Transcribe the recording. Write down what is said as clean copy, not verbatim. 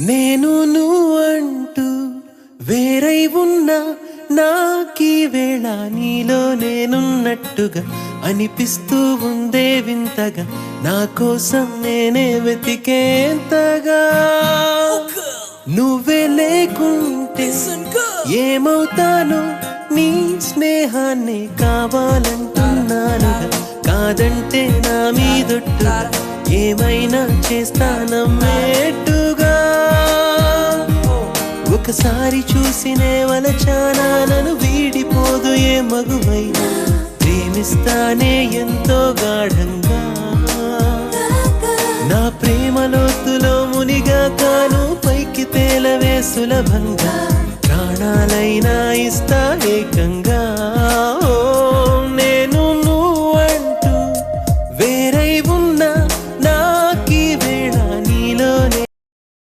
నేను నువ్వంటూ వేరై ఉన్నా నాకీ వేళ నీలో నేనున్నట్టుగా అనిపిస్తూ ఉందే వింతగా నా కోసం నేనే వెతికేంతగా నువ్వే లేకుంటే ఏమవుతాను నీ స్నేహాన్ని కావాలంటున్నానుగా కాదంటే నా మీదొట్టుగా ఏమైనా చేస్తానమ్మేట్టుగా ఒకసారి చూసినే వలచానా నన్ను వీడిపోదు ఏ మగువైనా ప్రేమిస్తానే ఎంతో గాఢంగా నా ప్రేమ లోతులో మునిగా కాను పైకి తేలవే సులభంగా ప్రాణాలైనా ఇస్తా ఏకంగా